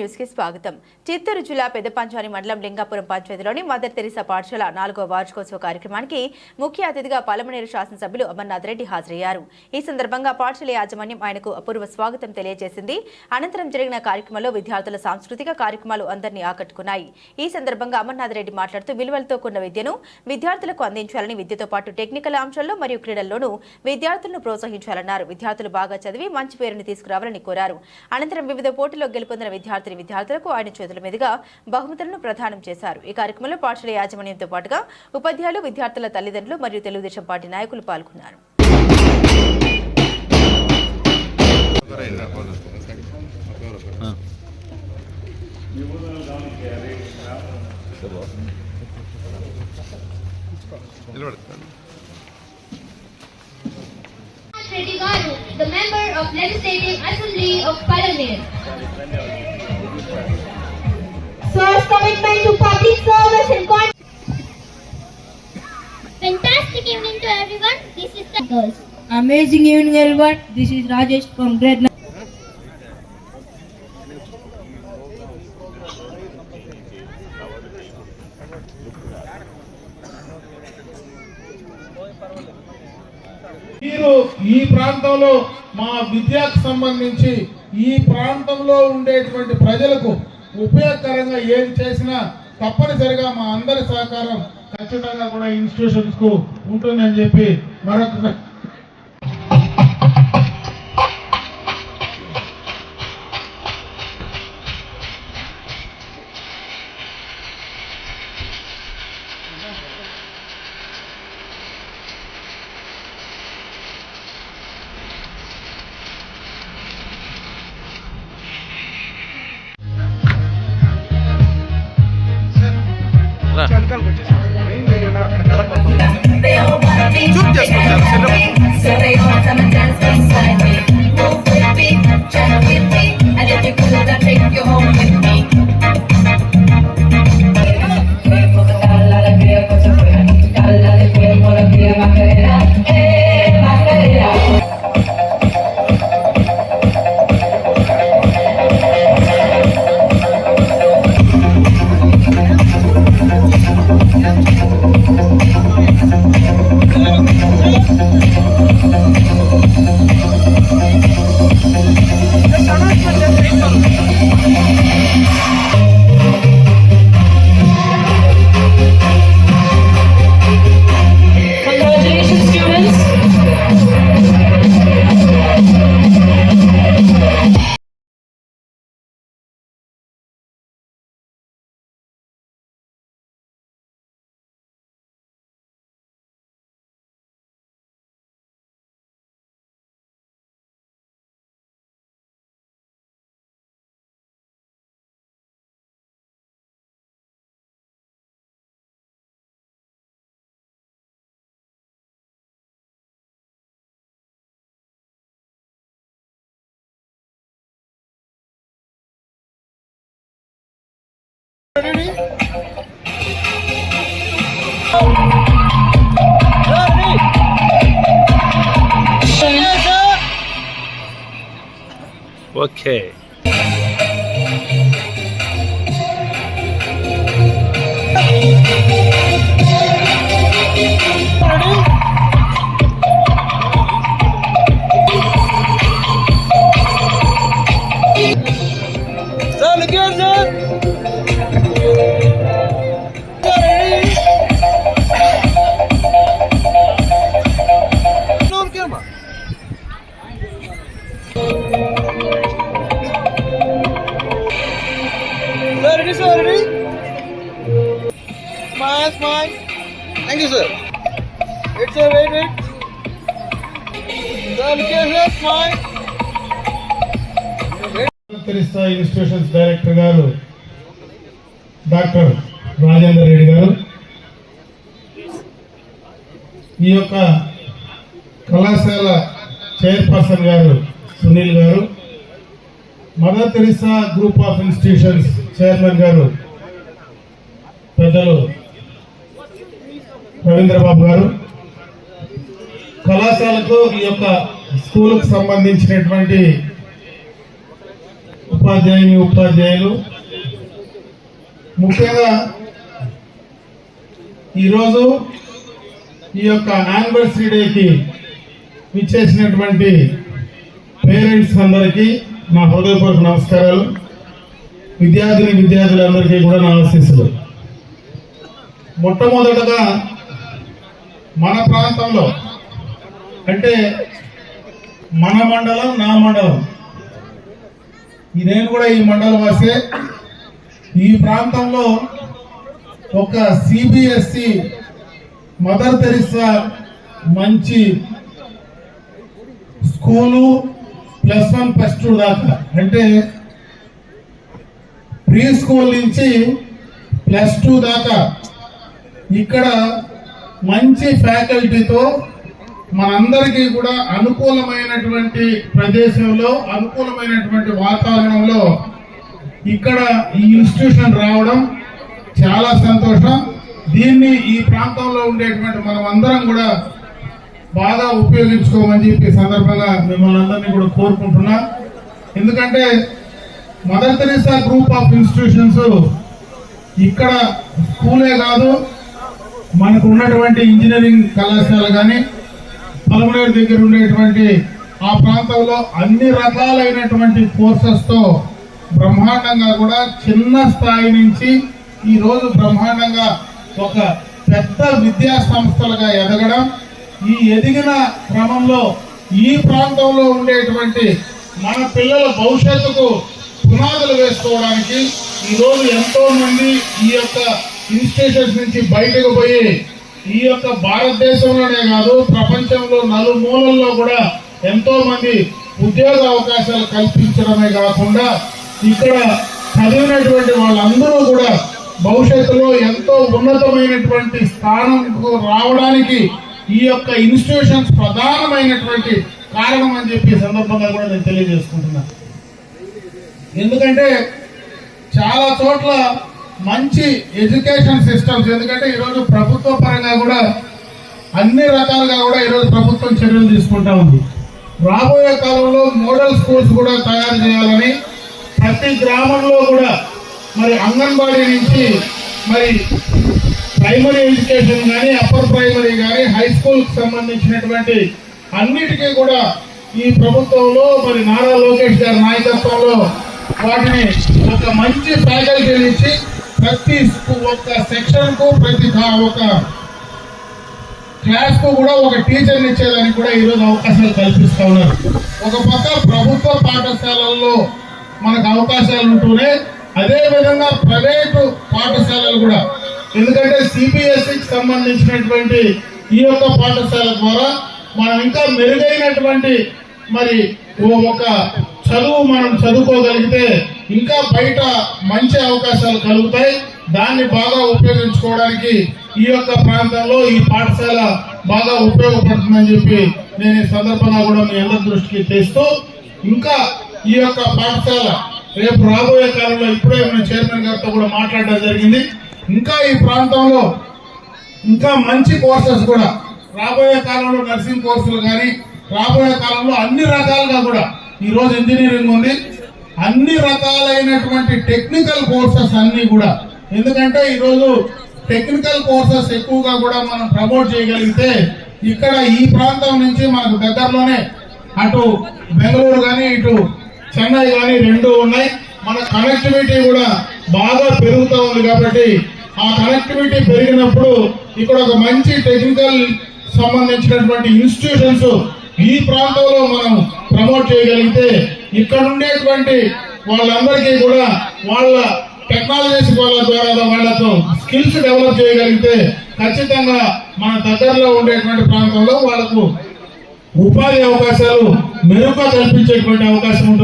News కి స్వాగతం. చిత్తూరు జిల్లా పెద్దపంచాని మండలం లింగాపురం పంచాయతీలోని మదర్ తెరిసా పాఠశాల 4వ వార్షికోత్సవ కార్యక్రమానికి ముఖ్య అతిథిగా పలమనేరు శాసనసభ్యులు అమర్నాథ్ రెడ్డి హాజరయ్యారు. ఈ సందర్భంగా పాఠశాల యాజమాన్యం ఆయనకు అపూర్వ స్వాగతం తెలియజేసింది. అనంతరం జరిగిన కార్యక్రమంలో విద్యార్థుల సాంస్కృతిక కార్యక్రమాలు అందరినీ ఆకట్టుకున్నాయి. ఈ సందర్భంగా అమర్నాథ్ రెడ్డి మాట్లాడుతూ విలువలతో కూడిన విద్యను విద్యార్థులకు అందించాలని, విద్యతో పాటు టెక్నికల్ అంశాల్లో మరియు క్రీడల్లోనూ విద్యార్థులను ప్రోత్సహించాలన్నారు. విద్యార్థులు బాగా చదివి మంచి పేరుని తీసుకురావాలని కోరారు. అనంతరం వివిధ పోటీల్లో గెలుపొందిన విద్యార్థులకు ఆయన చేతుల మీదుగా బహుమతులను ప్రదానం చేశారు. ఈ కార్యక్రమంలో పాఠశాల యాజమాన్యంతో పాటుగా ఉపాధ్యాయులు, విద్యార్థుల తల్లిదండ్రులు మరియు తెలుగుదేశం పార్టీ నాయకులు పాల్గొన్నారు. Reddy Garu, the member of Legislative Assembly of Palaner. Sir's commitment to public service and fantastic evening to everyone. This is the girls. Amazing evening everyone. This is Rajesh from grade 9. మీరు ఈ ప్రాంతంలో మా విద్యకు సంబంధించి ఈ ప్రాంతంలో ఉండేటువంటి ప్రజలకు ఉపయోగకరంగా ఏది చేసినా తప్పనిసరిగా మా అందరి సహకారం ఖచ్చితంగా కూడా ఇన్స్టిట్యూషన్స్ కు ఉంటుందని చెప్పి మరొక Okay. Smile. Thank you, sir. It's a wait. Sir, look here, smile. Teresa institutions director గారు డాక్టర్ రాజేందర్ రెడ్డి గారు, ఈ యొక్క కళాశాల చైర్పర్సన్ గారు సునీల్ గారు, mother Teresa group of institutions chairman గారు పెద్దలు రవీంద్రబాబు గారు, కళాశాలకు ఈ యొక్క స్కూలుకు సంబంధించినటువంటి ఉపాధ్యాయులు, ముఖ్యంగా ఈరోజు ఈ యొక్క యానివర్సరీ డేకి విచ్చేసినటువంటి పేరెంట్స్ అందరికీ నా హృదయపూర్వక నమస్కారాలు. విద్యార్థులందరికీ కూడా నా ఆశీస్సులు. మొట్టమొదటగా మన ప్రాంతంలో అంటే మన మండలం, నా మండలం, నేను కూడా ఈ మండలం వాసే. ఈ ప్రాంతంలో ఒక సిబిఎస్ఈ మదర్ తెరిసా మంచి స్కూలు +1 +2 దాకా, అంటే ప్రీ స్కూల్ నుంచి +2 దాకా ఇక్కడ మంచి ఫ్యాకల్టీతో మనందరికీ కూడా అనుకూలమైనటువంటి ప్రదేశంలో, అనుకూలమైనటువంటి వాతావరణంలో ఇక్కడ ఈ ఇన్స్టిట్యూషన్ రావడం చాలా సంతోషం. దీన్ని ఈ ప్రాంతంలో ఉండేటువంటి మనం అందరం కూడా బాగా ఉపయోగించుకోమని చెప్పి సందర్భంగా మిమ్మల్ని అందరినీ కూడా కోరుకుంటున్నా. ఎందుకంటే mother Teresa group of institutions ఇక్కడ స్కూలే కాదు, మనకు ఉన్నటువంటి ఇంజనీరింగ్ కళాశాల కానీ, పలమనేరు దగ్గర ఉండేటువంటి ఆ ప్రాంతంలో అన్ని రకాలైనటువంటి కోర్సెస్తో బ్రహ్మాండంగా కూడా చిన్న స్థాయి నుంచి ఈ రోజు బ్రహ్మాండంగా ఒక పెద్ద విద్యా సంస్థలుగా ఎదగడం, ఈ ఎదిగిన క్రమంలో ఈ ప్రాంతంలో ఉండేటువంటి మన పిల్లల భవిష్యత్తుకు పునాదులు వేసుకోవడానికి ఈరోజు ఎంతో మంది ఈ యొక్క ఇన్స్టిట్యూషన్స్ నుంచి బయటకు పోయి ఈ యొక్క భారతదేశంలోనే కాదు ప్రపంచంలో నలుమూలల్లో కూడా ఎంతో మంది ఉద్యోగ అవకాశాలు కల్పించడమే కాకుండా ఇక్కడ చదివినటువంటి వాళ్ళందరూ కూడా భవిష్యత్తులో ఎంతో ఉన్నతమైనటువంటి స్థానంకు రావడానికి ఈ యొక్క ఇన్స్టిట్యూషన్స్ ప్రధానమైనటువంటి కారణం అని చెప్పి సందర్భంగా కూడా నేను తెలియజేసుకుంటున్నాను. ఎందుకంటే చాలా చోట్ల మంచి ఎడ్యుకేషన్ సిస్టమ్స్, ఎందుకంటే ఈరోజు ప్రభుత్వ పరంగా కూడా అన్ని రకాలుగా కూడా ఈరోజు ప్రభుత్వం చర్యలు తీసుకుంటా ఉంది. రాబోయే కాలంలో మోడల్ స్కూల్స్ కూడా తయారు చేయాలని ప్రతి గ్రామంలో కూడా మరి అంగన్వాడీ నుంచి మరి ప్రైమరీ ఎడ్యుకేషన్ కానీ, అప్పర్ ప్రైమరీ కానీ, హై స్కూల్కి సంబంధించినటువంటి అన్నిటికీ కూడా ఈ ప్రభుత్వంలో మరి నారా లోకేష్ గారి నాయకత్వంలో వాటిని ఒక మంచి ఫ్యాకల్టీని ఇచ్చి ప్రతి ఒక్క సెక్షన్ కు, ప్రతి ఒక క్లాస్ కు కూడా ఒక టీచర్ని ఇచ్చేదానికి కూడా ఈరోజు అవకాశాలు కల్పిస్తా ఉన్నారు. ఒక పక్క ప్రభుత్వ పాఠశాలల్లో మనకు అవకాశాలు ఉంటూనే అదే విధంగా ప్రైవేటు పాఠశాలలు కూడా, ఎందుకంటే సిబిఎస్ఈకి సంబంధించినటువంటి ఈ యొక్క పాఠశాల ద్వారా మనం ఇంకా మెరుగైనటువంటి మరి ఒక చదువు మనం చదువుకోగలిగితే ఇంకా బయట మంచి అవకాశాలు కలుగుతాయి. దాన్ని బాగా ఉపయోగించుకోవడానికి ఈ యొక్క ప్రాంతంలో ఈ పాఠశాల బాగా ఉపయోగపడుతుందని చెప్పి నేను ఈ సందర్భంగా కూడా మీ అందరి దృష్టికి తెస్తూ, ఇంకా ఈ యొక్క పాఠశాల రేపు రాబోయే కాలంలో ఇప్పుడే మన చైర్మన్ గారితో కూడా మాట్లాడడం జరిగింది. ఇంకా ఈ ప్రాంతంలో ఇంకా మంచి కోర్సెస్ కూడా రాబోయే కాలంలో, నర్సింగ్ కోర్సులు కానీ రాబోయే కాలంలో అన్ని రకాలుగా కూడా, ఈరోజు ఇంజనీరింగ్ ఉంది, అన్ని రకాలైనటువంటి టెక్నికల్ కోర్సెస్ అన్ని కూడా, ఎందుకంటే ఈరోజు టెక్నికల్ కోర్సెస్ ఎక్కువగా కూడా మనం ప్రమోట్ చేయగలిగితే ఇక్కడ ఈ ప్రాంతం నుంచి మనకు దగ్గరలోనే అటు బెంగళూరు కానీ ఇటు చెన్నై కానీ రెండు ఉన్నాయి. మన కనెక్టివిటీ కూడా బాగా పెరుగుతూ ఉంది. కాబట్టి ఆ కనెక్టివిటీ పెరిగినప్పుడు ఇక్కడ ఒక మంచి టెక్నికల్ సంబంధించినటువంటి ఇన్స్టిట్యూషన్స్ ఈ ప్రాంతంలో మనం ప్రమోట్ చేయగలిగితే ఇక్కడ ఉండేటువంటి వాళ్ళందరికీ కూడా వాళ్ళ టెక్నాలజీస్ వాళ్ళ ద్వారా వాళ్ళతో స్కిల్స్ డెవలప్ చేయగలిగితే ఖచ్చితంగా మన దగ్గరలో ఉండేటువంటి ప్రాంతంలో వాళ్ళకు ఉపాధి అవకాశాలు మెరుగ్గా కల్పించేటువంటి అవకాశం ఉంటుంది.